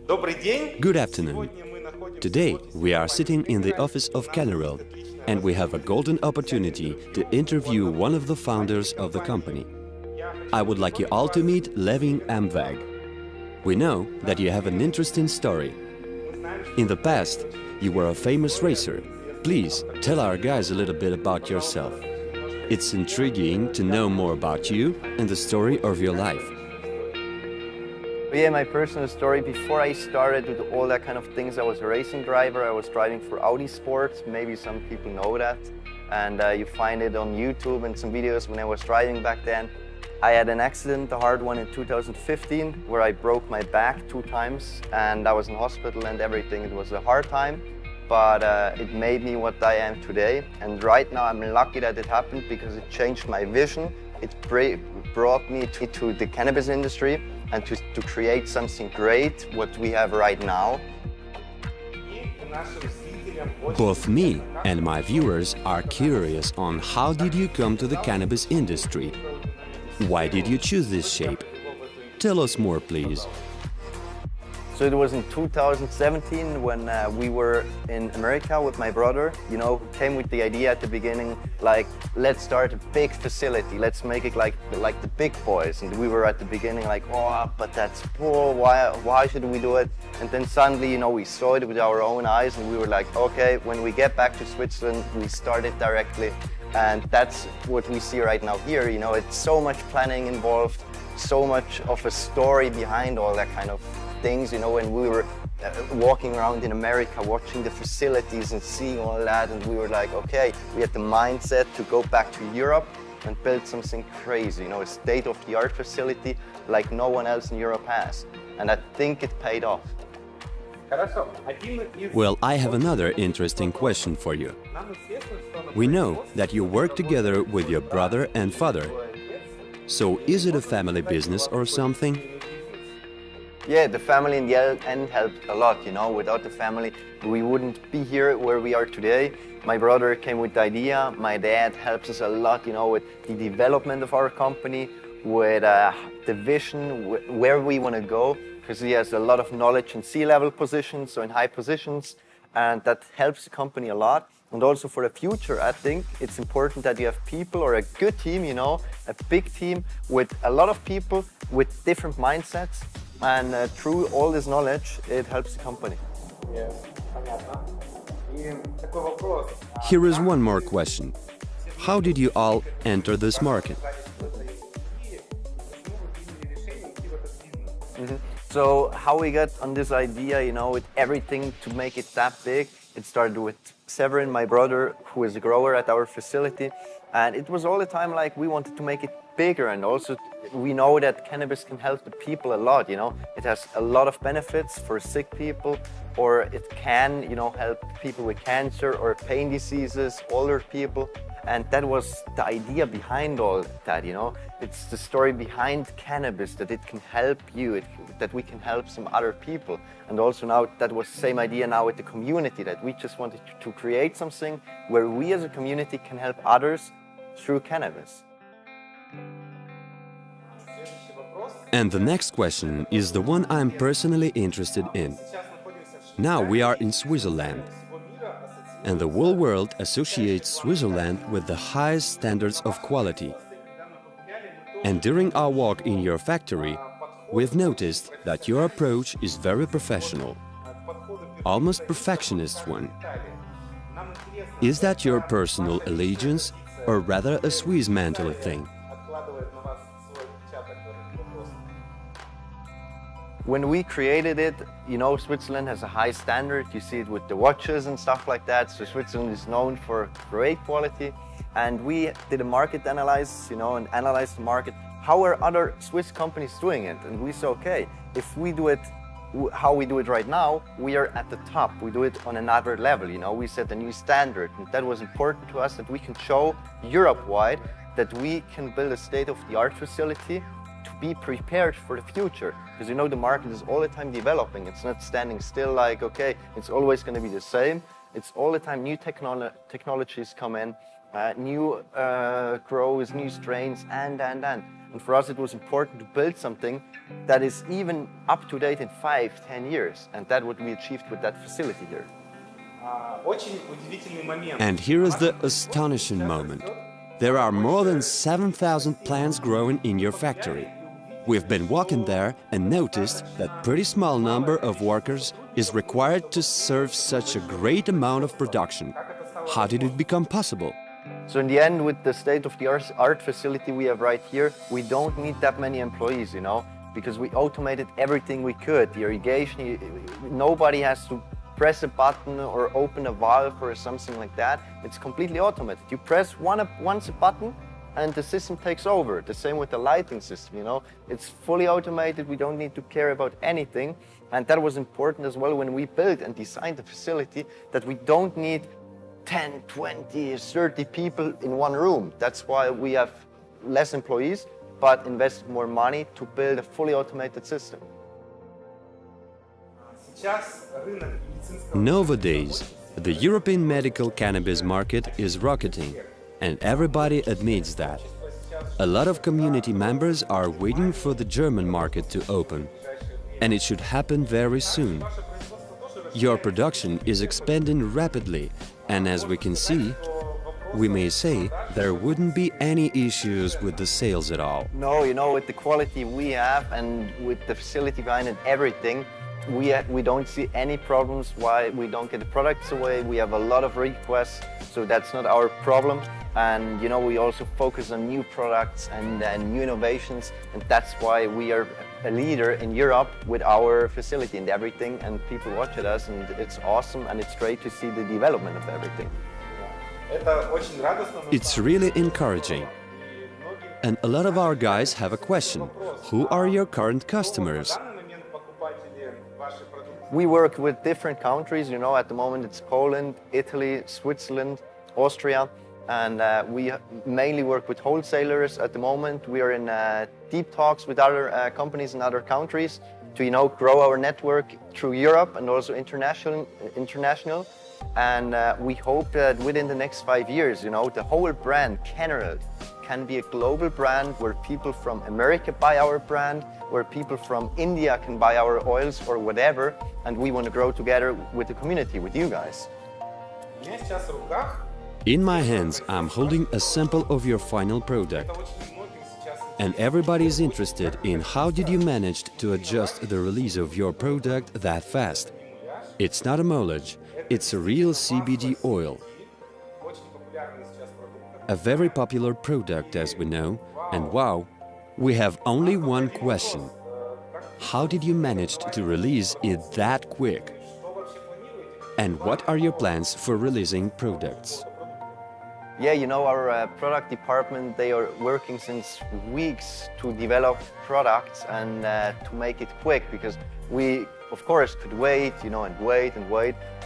Good afternoon. Today we are sitting in the office of Cannergrow and we have a golden opportunity to interview one of the founders of the company. I would like you all to meet Levin Amweg. We know that you have an interesting story. In the past, you were a famous racer. Please tell our guys a little bit about yourself. It's intriguing to know more about you and the story of your life. Yeah, my personal story, before I started with all that kind of things, I was a racing driver. I was driving for Audi Sports. Maybe some people know that. And you find it on YouTube and some videos when I was driving back then. I had an accident, a hard one in 2015, where I broke my back 2 times and I was in hospital and everything. It was a hard time, but it made me what I am today. And right now I'm lucky that it happened because it changed my vision. It brought me to the cannabis industry and to create something great, what we have right now. Both me and my viewers are curious on how did you come to the cannabis industry? Why did you choose this shape? Tell us more, please. So it was in 2017 when we were in America with my brother. You know, came with the idea at the beginning, like, let's start a big facility. Let's make it like the big boys. And we were at the beginning like, oh, but that's poor. Why should we do it? And then suddenly, you know, we saw it with our own eyes and we were like, okay, when we get back to Switzerland, we start it directly. And that's what we see right now here. You know, it's so much planning involved, so much of a story behind all that kind of things, you know, when we were walking around in America, watching the facilities and seeing all that, and we were like, okay, we had the mindset to go back to Europe and build something crazy, you know, a state-of-the-art facility like no one else in Europe has. And I think it paid off. Well, I have another interesting question for you. We know that you work together with your brother and father. So is it a family business or something? Yeah, the family in the end helped a lot, you know. Without the family, we wouldn't be here where we are today. My brother came with the idea. My dad helps us a lot, you know, with the development of our company, with the vision, where we want to go, because he has a lot of knowledge in C-level positions, so in high positions, and that helps the company a lot. And also for the future, I think it's important that you have people or a good team, you know, a big team with a lot of people with different mindsets. And through all this knowledge, it helps the company. Here is one more question. How did you all enter this market? So how we got on this idea, you know, with everything to make it that big, it started with Severin, my brother, who is a grower at our facility. And it was all the time like we wanted to make it bigger, and also we know that cannabis can help the people a lot, you know. It has a lot of benefits for sick people, or it can, you know, help people with cancer or pain diseases, older people. And that was the idea behind all that, you know. It's the story behind cannabis, that it can help you, that we can help some other people. And also now that was the same idea now with the community, that we just wanted to create something where we as a community can help others through cannabis. And the next question is the one I'm personally interested in. Now we are in Switzerland, and the whole world associates Switzerland with the highest standards of quality. And during our walk in your factory, we've noticed that your approach is very professional, almost perfectionist one. Is that your personal allegiance, or rather a Swiss mental thing? When we created it, you know, Switzerland has a high standard. You see it with the watches and stuff like that. So Switzerland is known for great quality. And we did a market analysis, you know, and analyzed the market. How are other Swiss companies doing it? And we said, okay, if we do it how we do it right now, we are at the top. We do it on another level, you know. We set a new standard. And that was important to us, that we can show Europe-wide that we can build a state-of-the-art facility to be prepared for the future. Because you know the market is all the time developing. It's not standing still like, okay, it's always going to be the same. It's all the time new technologies come in, new grows, new strains, and. And for us, it was important to build something that is even up to date in 5-10 years. And that's what we achieved with that facility here. And here is the astonishing moment. There are more than 7,000 plants growing in your factory. We've been walking there and noticed that pretty small number of workers is required to serve such a great amount of production. How did it become possible? So in the end, with the state-of-the-art facility we have right here, we don't need that many employees, you know, because we automated everything we could. The irrigation, nobody has to press a button or open a valve or something like that. It's completely automated. You press once a button and the system takes over. The same with the lighting system, you know. It's fully automated. We don't need to care about anything. And that was important as well when we built and designed the facility, that we don't need 10, 20, 30 people in one room. That's why we have less employees, but invest more money to build a fully automated system. Nowadays, the European medical cannabis market is rocketing, and everybody admits that. A lot of community members are waiting for the German market to open, and it should happen very soon. Your production is expanding rapidly, and as we can see, we may say there wouldn't be any issues with the sales at all. No, you know, with the quality we have and with the facility behind it, everything, we don't see any problems why we don't get the products away. We have a lot of requests, so that's not our problem. And you know, we also focus on new products and new innovations, and that's why we are a leader in Europe with our facility and everything, and people watch at us, and it's awesome, and it's great to see the development of everything. It's really encouraging. And a lot of our guys have a question. Who are your current customers? We work with different countries, you know, at the moment it's Poland, Italy, Switzerland, Austria, and we mainly work with wholesalers at the moment. We are in deep talks with other companies in other countries to, you know, grow our network through Europe and also international. And we hope that within the next 5 years, you know, the whole brand, Cannergrow, can be a global brand where people from America buy our brand, where people from India can buy our oils or whatever, and we want to grow together with the community, with you guys. In my hands, I'm holding a sample of your final product. And everybody is interested in how did you manage to adjust the release of your product that fast. It's not a mullage, it's a real CBD oil. A very popular product, as we know, and wow, we have only one question. How did you manage to release it that quick? And what are your plans for releasing products? Yeah, you know, our product department, they are working since weeks to develop products and to make it quick, because we, of course, could wait, you know, and wait,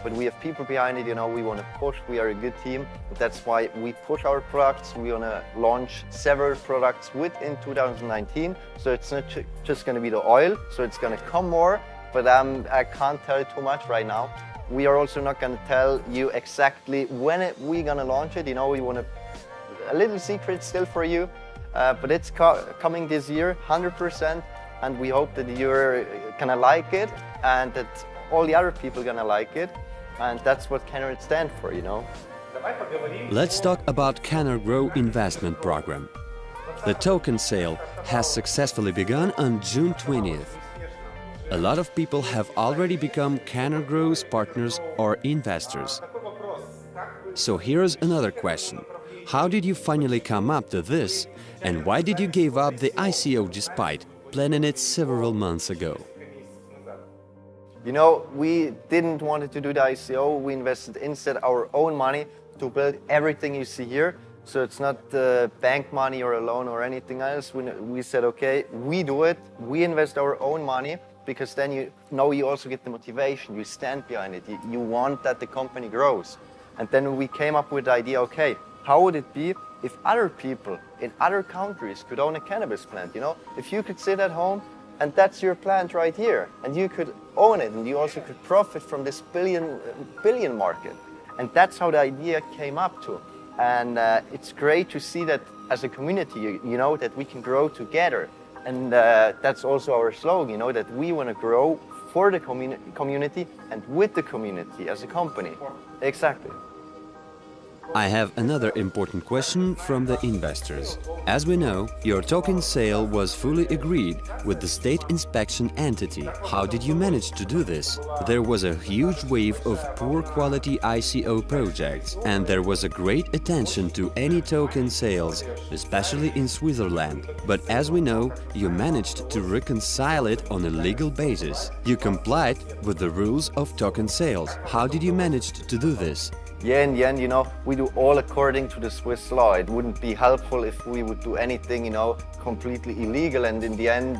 but we have people behind it, you know, we want to push, we are a good team. That's why we push our products. We want to launch several products within 2019. So it's not just going to be the oil, so it's going to come more, but I can't tell you too much right now. We are also not going to tell you exactly when we're going to launch it. You know, we want a little secret still for you, but it's coming this year, 100%, and we hope that you're going to like it and that all the other people are going to like it, and that's what Cannergrow stands for, you know. Let's talk about Cannergrow investment program. The token sale has successfully begun on June 20th. A lot of people have already become Cannergrow's partners or investors. So here's another question. How did you finally come up to this, and why did you give up the ICO despite planning it several months ago? You know, we didn't want to do the ICO. We invested instead our own money to build everything you see here. So it's not bank money or a loan or anything else. We said, okay, we do it. We invest our own money, because then you know you also get the motivation. You stand behind it. You want that the company grows. And then we came up with the idea, okay, how would it be if other people in other countries could own a cannabis plant, you know? If you could sit at home and that's your plant right here, and you could own it, and you also could profit from this billion market. And that's how the idea came up to. And it's great to see that as a community, you know, that we can grow together. And that's also our slogan, you know, that we want to grow for the community and with the community as a company. Exactly. I have another important question from the investors. As we know, your token sale was fully agreed with the state inspection entity. How did you manage to do this? There was a huge wave of poor quality ICO projects, and there was a great attention to any token sales, especially in Switzerland. But as we know, you managed to reconcile it on a legal basis. You complied with the rules of token sales. How did you manage to do this? Yeah, in the end, you know, we do all according to the Swiss law. It wouldn't be helpful if we would do anything, you know, completely illegal, and in the end,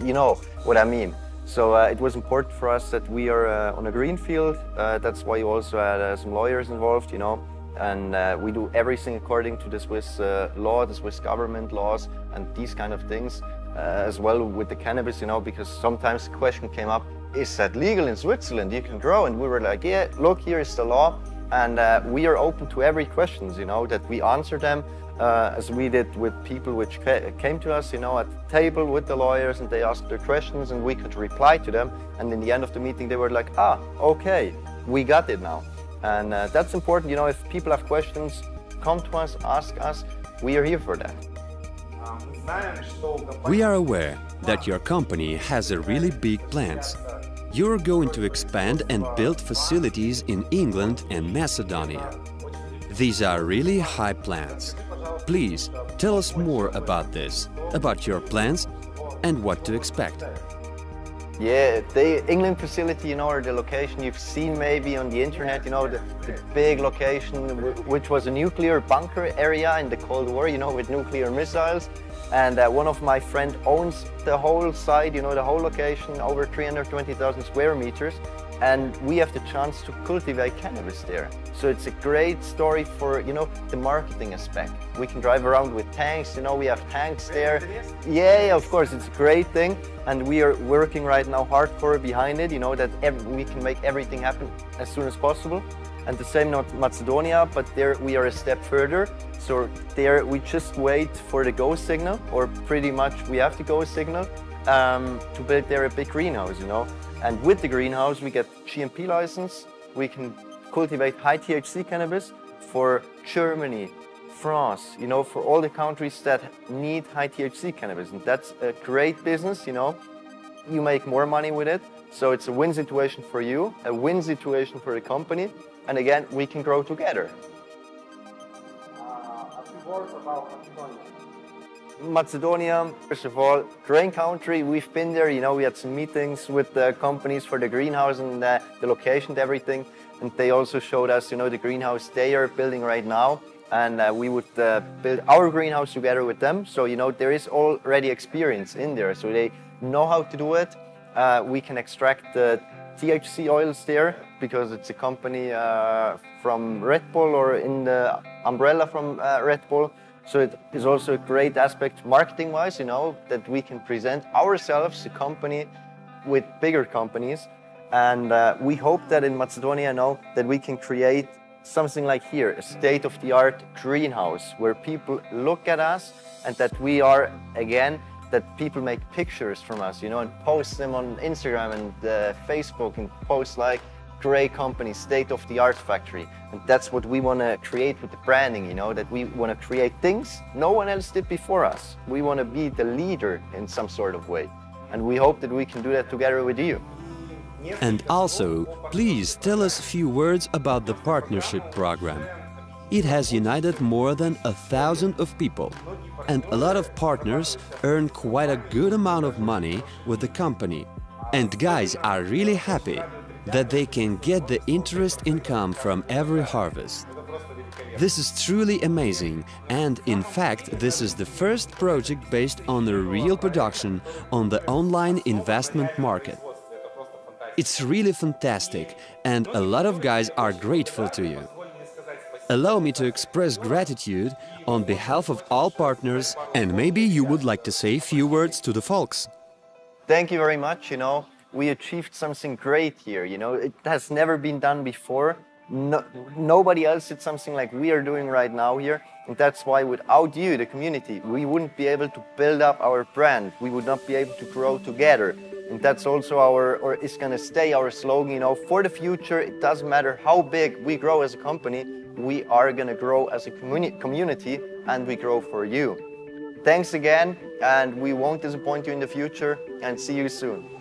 you know what I mean. So it was important for us that we are on a green field. That's why you also had some lawyers involved, you know, and we do everything according to the Swiss law, the Swiss government laws, and these kind of things, as well with the cannabis, you know, because sometimes the question came up, is that legal in Switzerland? You can grow, and we were like, yeah, look, here is the law, and we are open to every questions, you know, that we answer them, as we did with people which came to us, you know, at the table with the lawyers, and they asked their questions, and we could reply to them, and in the end of the meeting, they were like, ah, okay, we got it now, and that's important, you know, if people have questions, come to us, ask us, we are here for that. We are aware that your company has a really big plans. You're going to expand and build facilities in England and Macedonia. These are really high plans. Please tell us more about this, about your plans and what to expect. Yeah, the England facility, you know, or the location you've seen maybe on the internet, you know, the big location, which was a nuclear bunker area in the Cold War, you know, with nuclear missiles. And one of my friends owns the whole site, you know, the whole location, over 320,000 square meters. And we have the chance to cultivate cannabis there. So it's a great story for, you know, the marketing aspect. We can drive around with tanks, you know, we have tanks there. Yeah, of course, it's a great thing. And we are working right now hardcore behind it, you know, that we can make everything happen as soon as possible. And the same in Macedonia, but there we are a step further. So there we just wait for the go signal, or pretty much we have the go signal to build there a big greenhouse, you know. And with the greenhouse we get GMP license, we can cultivate high THC cannabis for Germany, France, you know, for all the countries that need high THC cannabis. And that's a great business, you know. You make more money with it. So it's a win situation for you, a win situation for the company. And again, we can grow together. A few words about Macedonia. Macedonia, first of all, great country. We've been there, you know, we had some meetings with the companies for the greenhouse and the location and everything. And they also showed us, you know, the greenhouse they are building right now. And we would build our greenhouse together with them. So, you know, there is already experience in there. So they know how to do it. We can extract the THC oils there because it's a company from Red Bull, or in the umbrella from Red Bull. So it is also a great aspect marketing-wise, you know, that we can present ourselves, a company with bigger companies. And we hope that in Macedonia, you know, that we can create something like here, a state-of-the-art greenhouse where people look at us and that we are, again, that people make pictures from us, you know, and post them on Instagram and Facebook, and post like, great company, state-of-the-art factory. And that's what we want to create with the branding, you know, that we want to create things no one else did before us. We want to be the leader in some sort of way. And we hope that we can do that together with you. And also, please tell us a few words about the partnership program. It has united more than 1,000 of people, and a lot of partners earn quite a good amount of money with the company. And guys are really happy that they can get the interest income from every harvest. This is truly amazing, and in fact this is the first project based on the real production on the online investment market. It's really fantastic, and a lot of guys are grateful to you. Allow me to express gratitude on behalf of all partners, and maybe you would like to say a few words to the folks. Thank you very much, you know. We achieved something great here, you know. It has never been done before, Nobody else did something like we are doing right now here. And that's why without you, the community, we wouldn't be able to build up our brand. We would not be able to grow together. And that's also or is going to stay our slogan, you know, for the future. It doesn't matter how big we grow as a company, we are going to grow as a community, and we grow for you. Thanks again, and we won't disappoint you in the future, and see you soon.